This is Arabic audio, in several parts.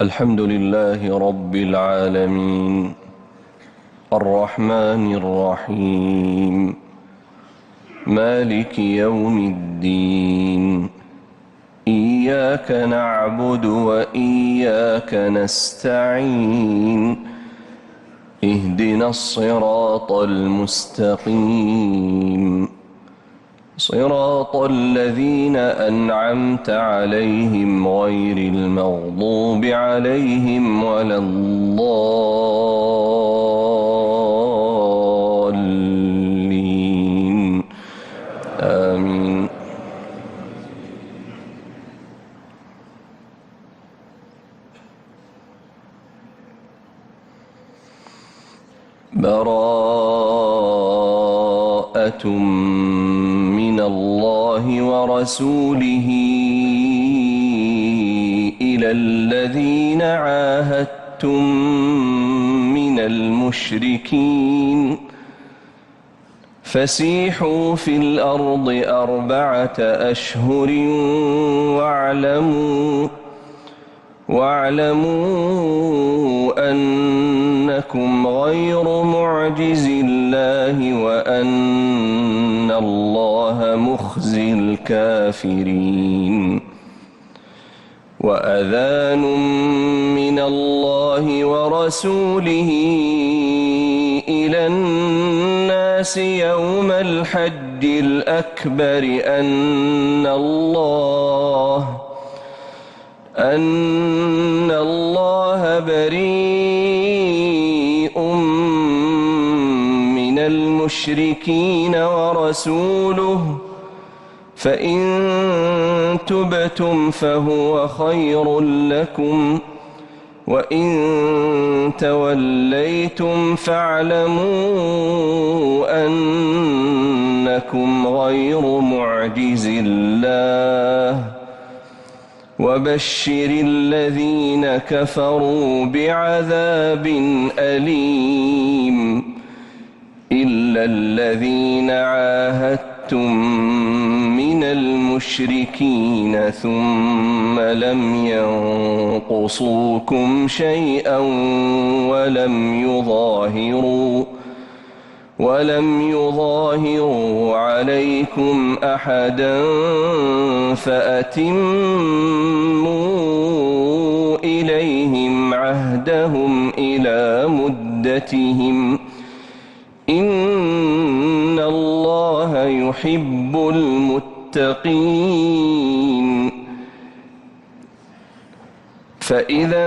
الحمد لله رب العالمين الرحمن الرحيم مالك يوم الدين إياك نعبد وإياك نستعين اهدنا الصراط المستقيم صراط الذين أنعمت عليهم غير المغضوب عليهم ولا الضالين آمين. براءة من الله ورسوله إلى الذين عاهدتم من المشركين فسيحوا في الأرض 4 أشهر واعلموا أنكم غير معجز الله وأن الله مخزي الكافرين. وأذان من الله ورسوله إلى الناس يوم الحج الأكبر أن الله بريء من المشركين ورسوله فإن تبتم فهو خير لكم وإن توليتم فاعلموا أنكم غير معجز الله وبشر الذين كفروا بعذاب أليم. إلا الذين عاهدتم من المشركين ثم لم ينقصوكم شيئا ولم يظاهروا عليكم أحدا فأتموا إليهم عهدهم إلى مدتهم إن الله يحب المتقين. فإذا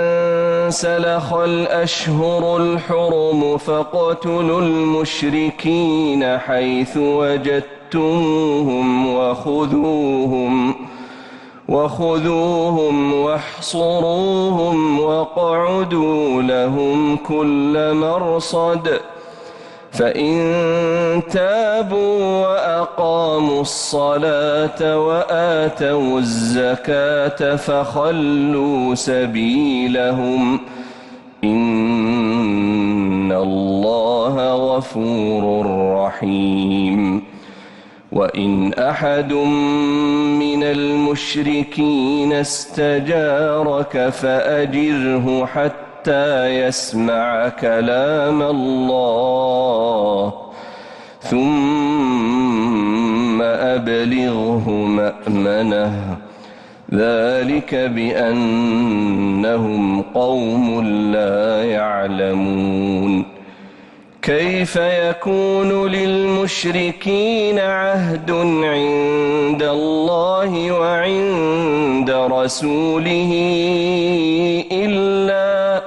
انسلخ الأشهر الحرم فاقتلوا المشركين حيث وجدتموهم وخذوهم واحصروهم واقعدوا لهم كل مرصد فإن تابوا وأقاموا الصلاة وآتوا الزكاة فخلوا سبيلهم إن الله غفور رحيم. وإن أحد من المشركين استجارك فأجره حتى يسمع كلام الله ثم أبلغه مأمنه ذلك بأنهم قوم لا يعلمون. كيف يكون للمشركين عهد عند الله وعند رسوله إلا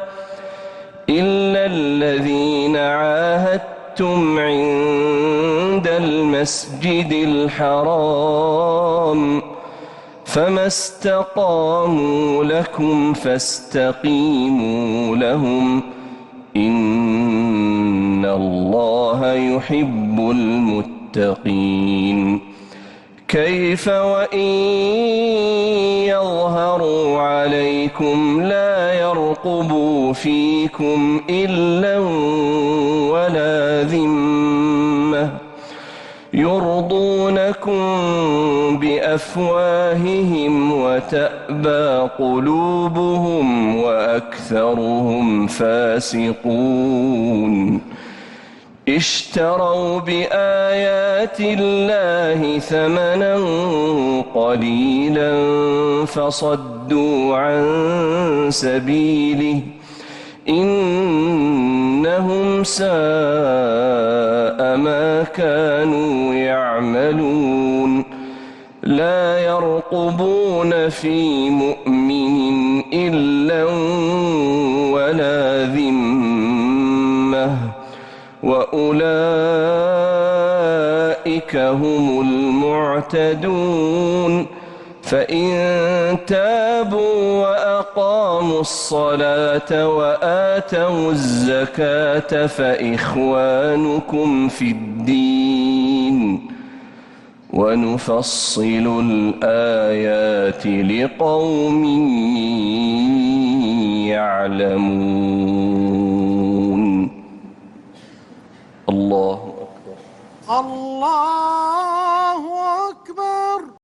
الذين عاهدتم عند المسجد الحرام فما استقاموا لكم فاستقيموا لهم إن الله يحب المتقين. كيف وإن يظهروا عليكم لا يرقبوا فيكم إلا ولا ذمة يرضونكم بأفواههم وتأبى قلوبهم وأكثرهم فاسقون اشتروا بآيات الله ثمنا قليلا فصدوا عن سبيله إنهم ساء ما كانوا يعملون لا يرقبون في مؤمن إلا ولا ذمة وأولئك هم المعتدون فإن تابوا وأقاموا الصلاة وآتوا الزكاة فإخوانكم في الدين ونفصل الآيات لقوم يعلمون. الله أكبر. الله أكبر.